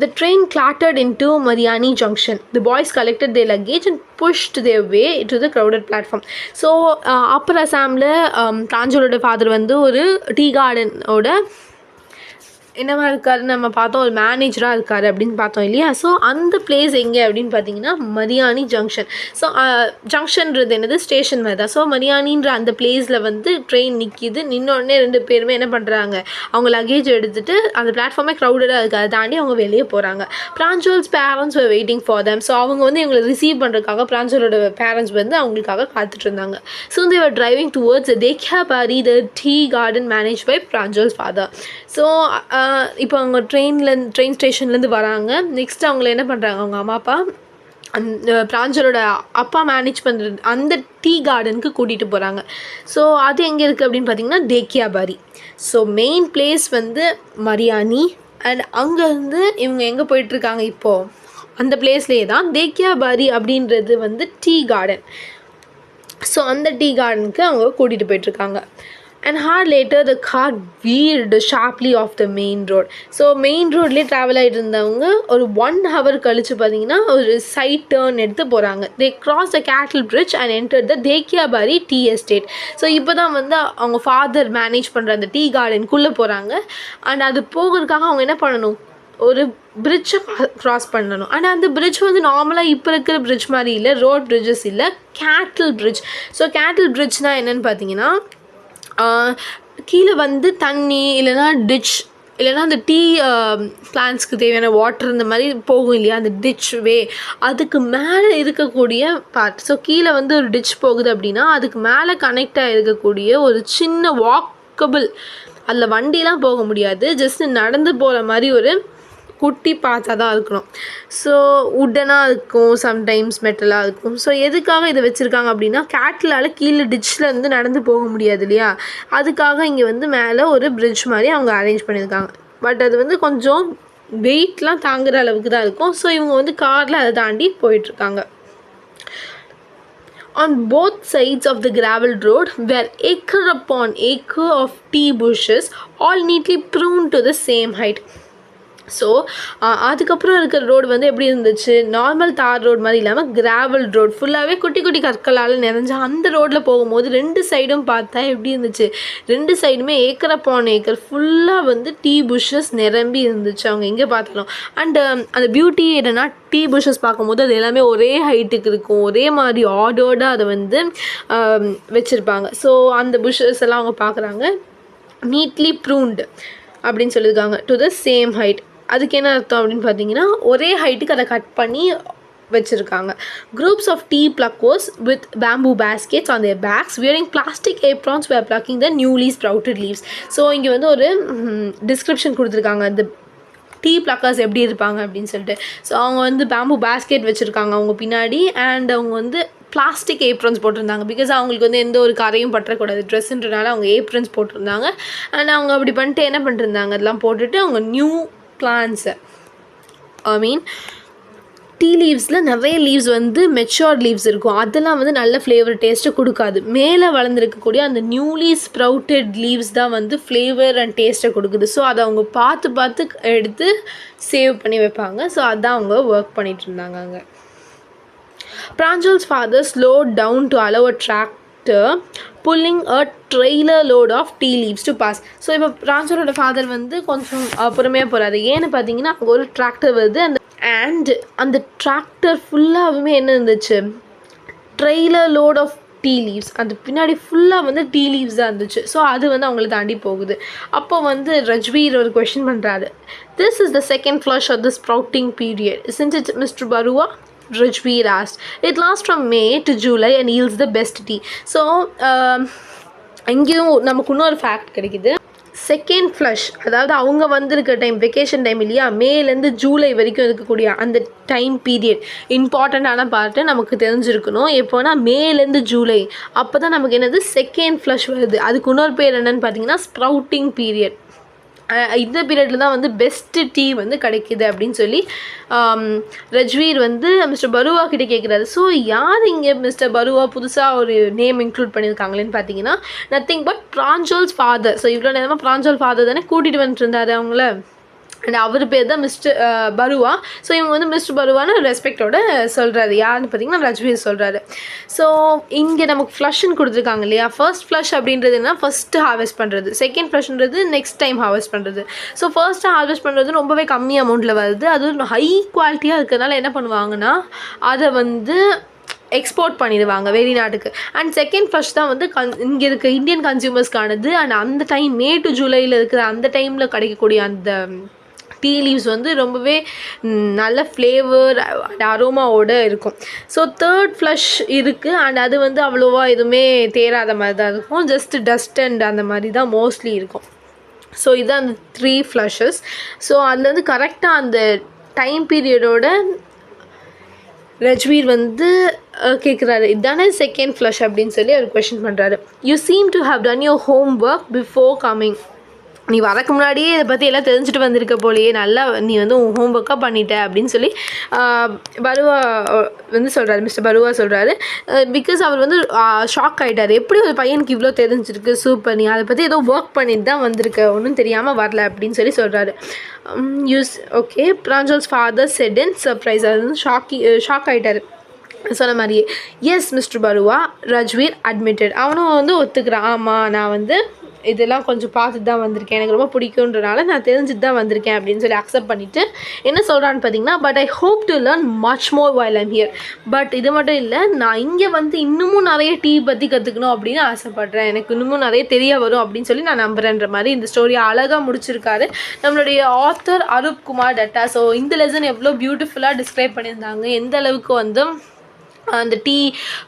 Speaker 1: The train clattered into Mariani Junction. The boys collected their luggage and pushed their way to the crowded platform. So, Appar அசாமில் பிராஞ்சோலோட ஃபாதர் வந்து ஒரு டீ கார்டனோட என்னவா இருக்காருன்னு நம்ம பார்த்தோம், ஒரு மேனேஜராக இருக்கார் அப்படின்னு பார்த்தோம் இல்லையா. ஸோ அந்த பிளேஸ் எங்கே அப்படின்னு பார்த்தீங்கன்னா மரியானி ஜங்ஷன். ஸோ ஜங்ஷன்றது என்னது, ஸ்டேஷன் மாதிரி தான். ஸோ மரியானின்ற அந்த பிளேஸில் வந்து ட்ரெயின் நிற்கிது. நின்னோடனே ரெண்டு பேருமே என்ன பண்ணுறாங்க, அவங்க லக்கேஜ் எடுத்துகிட்டு அந்த பிளாட்ஃபார்மே க்ரௌடடாக இருக்குது, அதை தாண்டி அவங்க வெளியே போகிறாங்க. Pranjol's parents were waiting for them. So அவங்க வந்து எங்களை ரிசீவ் பண்ணுறதுக்காக பிராஞ்சோலோட பேரண்ட்ஸ் வந்து அவங்களுக்காக காத்துட்டு இருந்தாங்க. So they were driving towards Dekhabari, the tea garden managed by Pranjol's father. So இப்போ அவங்க ட்ரெயின் ஸ்டேஷன்லேருந்து வராங்க. நெக்ஸ்ட் அவங்கள என்ன பண்ணுறாங்க, அவங்க அம்மா அப்பா அந்த பிராஞ்சலோட அப்பா மேனேஜ் பண்ணுறது அந்த டீ கார்டனுக்கு கூட்டிகிட்டு போகிறாங்க. ஸோ அது எங்கே இருக்குது அப்படின்னு பார்த்தீங்கன்னா தேக்கியாபாரி. ஸோ மெயின் பிளேஸ் வந்து மரியானி. அண்ட் அங்கேருந்து இவங்க எங்கே போயிட்டுருக்காங்க இப்போது, அந்த பிளேஸ்லேயே தான் தேக்கியாபாரி அப்படின்றது வந்து டீ கார்டன். ஸோ அந்த டீ கார்டனுக்கு அவங்க கூட்டிகிட்டு போயிட்டுருக்காங்க. And hard later the car veered sharply off the main road. So main roadலேயே ட்ராவல் ஆகிட்டு இருந்தவங்க ஒரு 1 hour கழிச்சு பார்த்தீங்கன்னா ஒரு சைட் டேர்ன் எடுத்து போகிறாங்க. They crossed the cattle bridge and entered the Dekhabari tea estate. So இப்போ தான் வந்து அவங்க ஃபாதர் மேனேஜ் பண்ணுற அந்த டீ கார்டனுக்குள்ளே போகிறாங்க. அண்ட் அது போகிறதுக்காக அவங்க என்ன பண்ணணும், ஒரு பிரிட்ஜை க்ராஸ் பண்ணணும். ஆனால் அந்த பிரிட்ஜ் வந்து நார்மலாக இப்போ இருக்கிற பிரிட்ஜ் மாதிரி இல்லை, ரோட் பிரிட்ஜஸ் இல்லை, கேட்டில் பிரிட்ஜ். ஸோ கேட்டில் பிரிட்ஜ்னால் என்னென்னு பார்த்தீங்கன்னா, கீழே வந்து தண்ணி இல்லைனா டிச் இல்லைனா அந்த டீ பிளான்ட்ஸ்க்கு தேவையான வாட்டர் இந்த மாதிரி போகும் இல்லையா, அந்த டிச் வே, அதுக்கு மேலே இருக்கக்கூடிய பார்ட். ஸோ கீழே வந்து ஒரு டிச் போகுது அப்படின்னா அதுக்கு மேலே கனெக்டாக இருக்கக்கூடிய ஒரு சின்ன வாக்கபிள், அதில் வண்டிலாம் போக முடியாது, ஜஸ்ட் நடந்து போகிற மாதிரி ஒரு குட்டி பார்த்தா தான் இருக்கணும். ஸோ உட்டனாக இருக்கும், சம்டைம்ஸ் மெட்டலாக இருக்கும். ஸோ எதுக்காக இதை வச்சுருக்காங்க அப்படின்னா, கேட்டிலால் கீழே டிச்சில் இருந்து நடந்து போக முடியாது இல்லையா, அதுக்காக இங்கே வந்து மேலே ஒரு பிரிட்ஜ் மாதிரி அவங்க அரேஞ்ச் பண்ணியிருக்காங்க. பட் அது வந்து கொஞ்சம் வெயிட்லாம் தாங்குகிற அளவுக்கு தான் இருக்கும். ஸோ இவங்க வந்து காரில் அதை தாண்டி போயிட்டுருக்காங்க. On both sides of the gravel road were acre upon acre of tea bushes, all neatly pruned to the same height. So அதுக்கப்புறம் இருக்கிற ரோடு வந்து எப்படி இருந்துச்சு, நார்மல் தார் ரோடு மாதிரி இல்லாமல் கிராவல் ரோடு, ஃபுல்லாகவே குட்டி குட்டி கற்களால் நிறைஞ்ச அந்த ரோட்டில் போகும்போது ரெண்டு சைடும் பார்த்தா எப்படி இருந்துச்சு, ரெண்டு சைடுமே ஏக்கர் அப்பான் ஏக்கர் ஃபுல்லாக வந்து டீ புஷ்ஷஸ் நிரம்பி இருந்துச்சு அவங்க எங்கே பார்த்தாலும். அண்டு அந்த பியூட்டி என்னென்னா, டீ புஷ்ஷஸ் பார்க்கும்போது அது எல்லாமே ஒரே ஹைட்டுக்கு இருக்கும், ஒரே மாதிரி ஆர்டர்டாக அதை வந்து வச்சுருப்பாங்க. ஸோ அந்த புஷ்ஷஸ் எல்லாம் அவங்க பார்க்குறாங்க. நீட்லி ப்ரூன்டு அப்படின்னு சொல்லியிருக்காங்க, டு த சேம் ஹைட். அதுக்கு என்ன அர்த்தம் அப்படின்னு பார்த்தீங்கன்னா, ஒரே ஹைட்டுக்கு அதை கட் பண்ணி வச்சுருக்காங்க. Groups of tea pluckers with bamboo baskets on their backs wearing plastic aprons were plucking the newly sprouted leaves. So இங்கே வந்து ஒரு டிஸ்கிரிப்ஷன் கொடுத்துருக்காங்க இந்த டீ pluckers எப்படி இருப்பாங்க அப்படின்னு சொல்லிட்டு. ஸோ அவங்க வந்து பேம்பு பேஸ்கெட் வச்சுருக்காங்க அவங்க பின்னாடி. அண்ட் அவங்க வந்து பிளாஸ்டிக் ஏப்ரன்ஸ் போட்டிருந்தாங்க, பிகாஸ் அவங்களுக்கு வந்து எந்த ஒரு கரையும் பற்றக்கூடாது ட்ரெஸ்ஸுன்றனால அவங்க ஏப்ரன்ஸ் போட்டிருந்தாங்க. அண்ட் அவங்க அப்படி பண்ணிட்டு என்ன பண்ணிருந்தாங்க, அதெல்லாம் போட்டுட்டு அவங்க நியூ பிளான்ட்ஸை, டீ லீவ்ஸில் நிறைய லீவ்ஸ் வந்து மெச்சூர்ட் லீவ்ஸ் இருக்கும், அதெல்லாம் வந்து நல்ல ஃப்ளேவர் டேஸ்ட்டு கொடுக்காது. மேலே வளர்ந்துருக்கக்கூடிய அந்த நியூலி ஸ்ப்ரவுட்டட் லீவ்ஸ் தான் வந்து ஃப்ளேவர் அண்ட் டேஸ்ட்டை கொடுக்குது. ஸோ அதை அவங்க பார்த்து எடுத்து சேவ் பண்ணி வைப்பாங்க. ஸோ அதான் அவங்க ஒர்க் பண்ணிகிட்டு இருந்தாங்க அங்கே. Pranjal's father slowed down to allow a tractor pulling a trailer load of tea leaves to pass. So இப்போ பிரான்சலோட ஃபாதர் வந்து கொஞ்சம் பொறுமையாக போகிறாரு. ஏன்னு பார்த்தீங்கன்னா அங்கே ஒரு டிராக்டர் வருது. அந்த டிராக்டர் ஃபுல்லாகவுமே என்ன இருந்துச்சு, trailer load of tea leaves. அந்த பின்னாடி ஃபுல்லாக வந்து டீ லீவ்ஸ் தான் இருந்துச்சு. ஸோ அது வந்து அவங்கள தாண்டி போகுது. அப்போ வந்து ரஜ்வீர் ஒரு கொஷின் பண்ணுறாரு, this is the second flush of the sprouting period, isn't it Mr. Barua? Rajveer asked. It lasts from May to July and yields the best tea. So அங்கேயும் நமக்கு இன்னொரு ஃபேக்ட் கிடைக்குது. செகண்ட் ஃப்ளஷ், அதாவது அவங்க வந்திருக்க time vacation time இல்லையா, மேலேருந்து ஜூலை வரைக்கும் இருக்கக்கூடிய அந்த டைம் பீரியட் இம்பார்ட்டண்ட்டான பார்ட்டு நமக்கு தெரிஞ்சிருக்கணும். எப்போனா மேலேருந்து ஜூலை, அப்போ தான் நமக்கு என்னது செகண்ட் ஃப்ளஷ் வருது. அதுக்கு இன்னொரு பேர் என்னென்னு பார்த்தீங்கன்னா ஸ்ப்ரவுட்டிங் பீரியட். இந்த பீரியடில் தான் வந்து பெஸ்ட்டு டீ வந்து கிடைக்கிது அப்படின்னு சொல்லி ரஜ்வீர் வந்து மிஸ்டர் பருவா கிட்டே கேட்குறாரு. ஸோ யார் இங்கே மிஸ்டர் பருவா புதுசாக ஒரு நேம் இன்க்ளூட் பண்ணியிருக்காங்களேன்னு பார்த்தீங்கன்னா நத்திங் பட் பிராஞ்சோல்ஸ் ஃபாதர். ஸோ இவ்வளோ நேரமாக பிராஞ்சோல் ஃபாதர் தானே கூட்டிகிட்டு வந்துட்டு இருந்தார் அவங்கள, அண்ட் அவர் பேர் தான் மிஸ்டர் பருவா. ஸோ இவங்க வந்து மிஸ்டர் பருவான்னு ரெஸ்பெக்டோட சொல்கிறாரு. யாருன்னு பார்த்தீங்கன்னா ரஜ்வீர் சொல்கிறாரு. ஸோ இங்கே நமக்கு ஃப்ளஷ்ன்னு கொடுத்துருக்காங்க இல்லையா, ஃபர்ஸ்ட் ஃப்ளஷ் அப்படின்றது என்ன, ஃபஸ்ட்டு ஹார்வெஸ்ட் பண்ணுறது, செகண்ட் ஃப்ளஷ்ன்றது நெக்ஸ்ட் டைம் ஹார்வெஸ்ட் பண்ணுறது. ஸோ ஃபர்ஸ்ட்டு ஹார்வெஸ்ட் பண்ணுறது ரொம்பவே கம்மி அமௌண்ட்டில் வருது. அது ஹை குவாலிட்டியாக இருக்கிறதுனால என்ன பண்ணுவாங்கன்னா அதை வந்து எக்ஸ்போர்ட் பண்ணிடுவாங்க வெளிநாட்டுக்கு. அண்ட் செகண்ட் ஃப்ளஷ் தான் வந்து இங்கே இருக்க இந்தியன் கன்சியூமர்ஸ்க்கானது. அண்ட் அந்த டைம் மே டு ஜூலையில் இருக்கிற அந்த டைமில் கிடைக்கக்கூடிய அந்த டீ லீவ்ஸ் வந்து ரொம்பவே நல்ல ஃப்ளேவர் அண்ட் அரோமாவோடு இருக்கும். ஸோ தேர்ட் ஃப்ளஷ் இருக்குது. அண்ட் அது வந்து அவ்வளோவா எதுவுமே தேராத மாதிரி தான் இருக்கும், ஜஸ்ட் டஸ்ட் அண்ட் அந்த மாதிரி தான் மோஸ்ட்லி இருக்கும். ஸோ இதுதான் அந்த 3 ஃப்ளஷஸ். ஸோ அதில் வந்து கரெக்டாக அந்த டைம் பீரியடோட ரஜ்வீர் வந்து கேட்குறாரு, இதுதானே செகண்ட் ஃப்ளஷ் அப்படின்னு சொல்லி அவர் கொஷின் பண்ணுறாரு. You seem to have done your homework before coming. நீ வரக்கு முன்னாடியே இதை பற்றி எல்லாம் தெரிஞ்சுட்டு வந்திருக்க போலையே, நல்லா நீ வந்து உன் ஹோம் ஒர்க்காக பண்ணிட்ட அப்படின்னு சொல்லி பருவா வந்து சொல்கிறாரு, மிஸ்டர் பருவா சொல்கிறாரு. பிகாஸ் அவர் வந்து ஷாக் ஆகிட்டார், எப்படி ஒரு பையனுக்கு இவ்வளோ தெரிஞ்சிருக்கு, சூப்பர், நீ அதை பற்றி ஏதோ ஒர்க் பண்ணிட்டு தான் வந்திருக்க, ஒன்றும் தெரியாமல் வரல அப்படின்னு சொல்லி சொல்கிறாரு. ஓகே, பிராஞ்சோல்ஸ் ஃபாதர் செட் இன் சர்ப்ரைஸ். அது வந்து ஷாக் ஆகிட்டார் சொன்ன மாதிரியே. எஸ் மிஸ்டர் பருவா, ரஜ்வீர் அட்மிட்டட். அவனும் வந்து ஒத்துக்கிறான், ஆமாம் நான் வந்து இதெல்லாம் கொஞ்சம் பார்த்துட்டு தான் வந்திருக்கேன், எனக்கு ரொம்ப பிடிக்குன்றனால நான் தெரிஞ்சுட்டு தான் வந்திருக்கேன் அப்படின்னு சொல்லி அக்செப்ட் பண்ணிவிட்டு என்ன சொல்கிறான்னு பார்த்தீங்கன்னா, but I hope to learn much more while I'm here. But இது மட்டும் இல்லை, நான் இங்கே வந்து இன்னமும் நிறைய டீ பற்றி கற்றுக்கணும் அப்படின்னு ஆசைப்பட்றேன், எனக்கு இன்னமும் நிறைய தெரிய வரும் அப்படின்னு சொல்லி நான் நம்புகிறேன்ற மாதிரி இந்த ஸ்டோரியை அழகாக முடிச்சிருக்காரு நம்மளுடைய author Arup Kumar ta-ta. So இந்த லெசன் எவ்வளோ பியூட்டிஃபுல்லாக டிஸ்கிரைப் பண்ணியிருந்தாங்க, எந்த அளவுக்கு வந்து அந்த டீ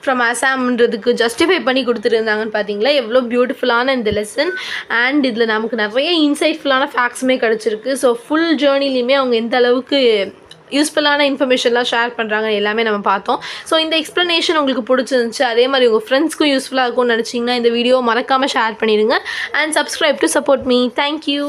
Speaker 1: ஃப்ரம் அசாம்ன்றதுக்கு ஜஸ்டிஃபை பண்ணி கொடுத்துருந்தாங்கன்னு பார்த்தீங்களா, எவ்வளோ பியூட்டிஃபுல்லான இந்த லெசன். அண்ட் இதில் நமக்கு நிறைய இன்சைட்ஃபுல்லான ஃபேக்ட்ஸுமே கிடச்சிருக்கு. ஸோ ஃபுல் ஜேர்னிலையுமே அவங்க எந்த அளவுக்கு யூஸ்ஃபுல்லான இன்ஃபர்மேஷன்லாம் ஷேர் பண்ணுறாங்க எல்லாமே நம்ம பார்த்தோம். ஸோ இந்த எக்ஸ்ப்ளனேஷன் உங்களுக்கு பிடிச்சிருந்துச்சு, அதே மாதிரி உங்கள் ஃப்ரெண்ட்ஸ்க்கும் யூஸ்ஃபுல்லாக இருக்கும்னு நினச்சிங்கன்னா இந்த வீடியோ மறக்காமல் ஷேர் பண்ணிடுங்க. And subscribe to support me. Thank you.